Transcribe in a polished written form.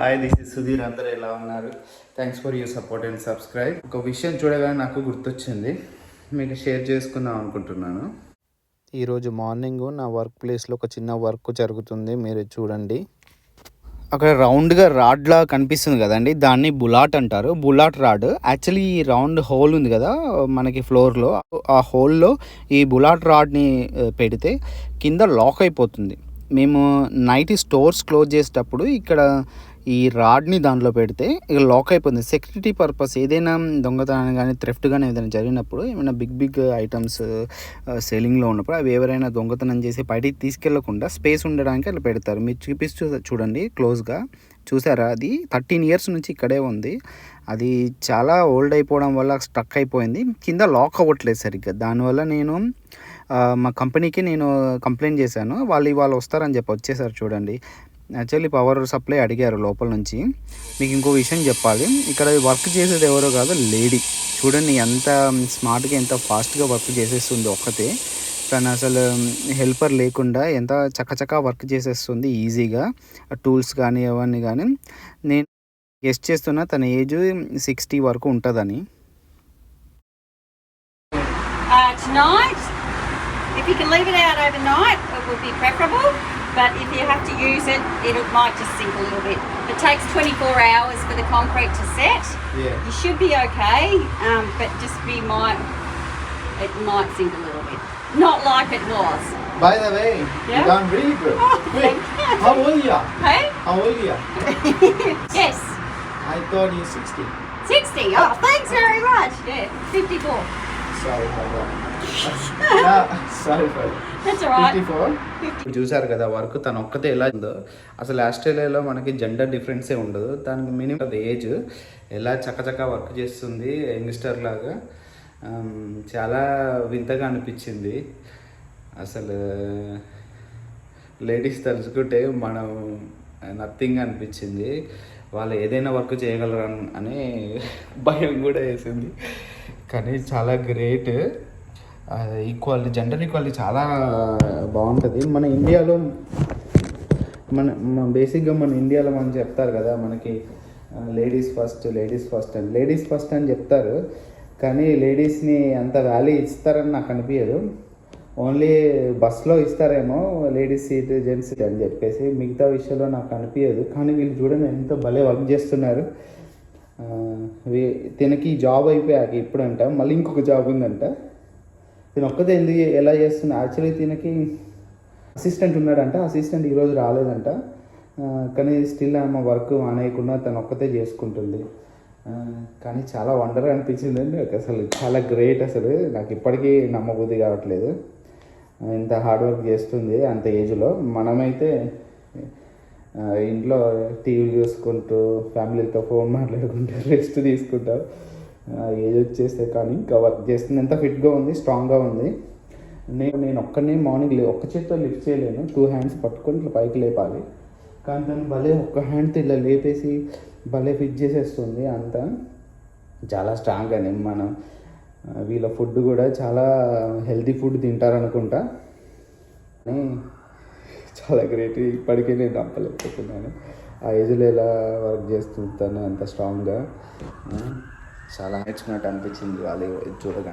Hi, this is Sudheer. అందరూ ఎలా ఉన్నారు? Thanks for your support and subscribe. ఒక విషయం చూడగానే నాకు గుర్తొచ్చింది, మీకు షేర్ చేసుకుందాం అనుకుంటున్నాను. ఈరోజు మార్నింగ్ నా వర్క్ ప్లేస్లో ఒక చిన్న వర్క్ జరుగుతుంది, మీరు చూడండి. అక్కడ రౌండ్గా రాడ్లా కనిపిస్తుంది కదండి, దాన్ని బులాట్ అంటారు. బులాట్ రాడ్ యాక్చువల్లీ ఈ రౌండ్ హోల్ ఉంది కదా మనకి ఫ్లోర్లో, ఆ హోల్లో ఈ బులాట్ రాడ్ని పెడితే కింద లాక్ అయిపోతుంది. మేము నైట్ స్టోర్స్ క్లోజ్ చేసేటప్పుడు ఇక్కడ ఈ రాడ్ని దాంట్లో పెడితే ఇక లాక్ అయిపోతుంది. సెక్యూరిటీ పర్పస్ ఏదైనా దొంగతనం కానీ థ్రెఫ్ట్ కానీ ఏదైనా జరిగినప్పుడు, ఏమైనా బిగ్ ఐటమ్స్ సేలింగ్లో ఉన్నప్పుడు అవి ఎవరైనా దొంగతనం చేసి బయటికి తీసుకెళ్లకుండా స్పేస్ ఉండడానికి అట్లా పెడతారు. మీరు చూపిస్తూ చూడండి క్లోజ్గా, చూసారా? అది 13 years నుంచి ఇక్కడే ఉంది. అది చాలా ఓల్డ్ అయిపోవడం వల్ల స్టక్ అయిపోయింది, కింద లాక్ అవ్వట్లేదు సరిగ్గా. దానివల్ల నేను మా కంపెనీకి కంప్లైంట్ చేశాను. వాళ్ళు ఇవాళ వస్తారని చెప్పి వచ్చేసారు. చూడండి, యాక్చువల్లీ పవర్ సప్లై అడిగారు లోపల నుంచి. మీకు ఇంకో విషయం చెప్పాలి, ఇక్కడ వర్క్ చేసేది ఎవరో కాదు, లేడీ. చూడండి ఎంత స్మార్ట్గా ఎంత ఫాస్ట్గా వర్క్ చేసేస్తుంది ఒక్కతే. తను అసలు హెల్పర్ లేకుండా ఎంత చక్కచక్క వర్క్ చేసేస్తుంది ఈజీగా. టూల్స్ కానీ అవన్నీ కానీ. నేను గెస్ట్ చేస్తున్నా తన ఏజ్ 60 వరకు ఉంటుందని. Tonight, if you can leave it out overnight, it would be preferable. But if you have to use it, it might just sink a little bit. It takes 24 hours for the concrete to set. Yeah. You should be okay, but just it might sink a little bit. Not like it was. By the way, Yeah? you done really good. Oh, Wait, thank you. how old are you? Hey? How old are you? Yes. I thought you 60. 60. Oh, thanks very much. Yeah, 54. Sorry for that. Sorry for that. That's all right. 54. చూసారు కదా work తను ఒక్కతే ఎలా ఉందో. అసలు ఆస్ట్రేలియాలో మనకి gender డిఫరెన్సే ఉండదు. దానికి మినిమం ఏజ్ ఎలా చక్కచక్క వర్క్ చేస్తుంది యంగ్స్టర్ లాగా. చాలా వింతగా అనిపించింది. అసలు లేడీస్ తలుచుకుంటే మనం నథింగ్ అనిపించింది. వాళ్ళు ఏదైనా వర్క్ చేయగలరు అని భయం కూడా వేసింది. కానీ చాలా గ్రేట్. ఈక్వాలిటీ, జెండర్ ఈక్వాలిటీ చాలా బాగుంటుంది. మన ఇండియాలో బేసిక్గా మన ఇండియాలో మనం చెప్తారు కదా, మనకి లేడీస్ ఫస్ట్ అని చెప్తారు. కానీ లేడీస్ని అంత వాల్యూ ఇస్తారని నాకు అనిపించదు. ఓన్లీ బస్లో ఇస్తారేమో లేడీస్ సీట్ జెంట్స్ సీట్ అని చెప్పేసి, మిగతా విషయంలో నాకు అనిపించదు. కానీ వీళ్ళు చూడండి ఎంత భలే వర్క్ చేస్తున్నారు. తినకి జాబ్ అయిపోయాక ఇప్పుడంట మళ్ళీ ఇంకొక జాబ్ ఉందంట. తిన ఒక్కతే ఎందుకు ఎలా చేస్తున్నా, యాక్చువల్లీ తినకి అసిస్టెంట్ ఉన్నాడంట. అసిస్టెంట్ ఈరోజు రాలేదంట. కానీ స్టిల్ ఆమె వర్క్ మానేయకుండా తను ఒక్కతే చేసుకుంటుంది. కానీ చాలా వండర్ అనిపించింది అండి నాకు. అసలు చాలా గ్రేట్. అసలు నాకు ఇప్పటికీ నమ్మబుద్ధి కావట్లేదు ఇంత హార్డ్ వర్క్ చేస్తుంది అంత ఏజ్లో. మనమైతే ఇంట్లో టీవీ చూసుకుంటూ ఫ్యామిలీతో ఫోన్ మాట్లాడుకుంటూ రెస్ట్ తీసుకుంటాం. ఏజ్ వచ్చేస్తే కానీ ఇంకా వర్క్ చేస్తుంది. ఎంత ఫిట్గా ఉంది, స్ట్రాంగ్గా ఉంది. నేను ఒక్కనే మార్నింగ్ ఒక్క చేతితో లిఫ్ట్ చేయలేను. 2 hands పట్టుకొని ఇట్లా పైకి లేపాలి. కానీ తను భలే ఒక్క హ్యాండ్తో ఇలా లేపేసి భలే ఫిట్ చేసేస్తుంది. అంతా చాలా స్ట్రాంగ్ అని. మనం వీళ్ళ ఫుడ్ కూడా చాలా హెల్తీ ఫుడ్ తింటారనుకుంటా. అని చాలా గ్రేట్. ఇప్పటికీ నేను నమ్మలేకపోతున్నాను ఆ ఏజ్లో ఎలా వర్క్ చేస్తుంటాను అంత స్ట్రాంగ్గా. చాలా నేర్చుకున్నట్టు అనిపించింది వాళ్ళు చూడగా.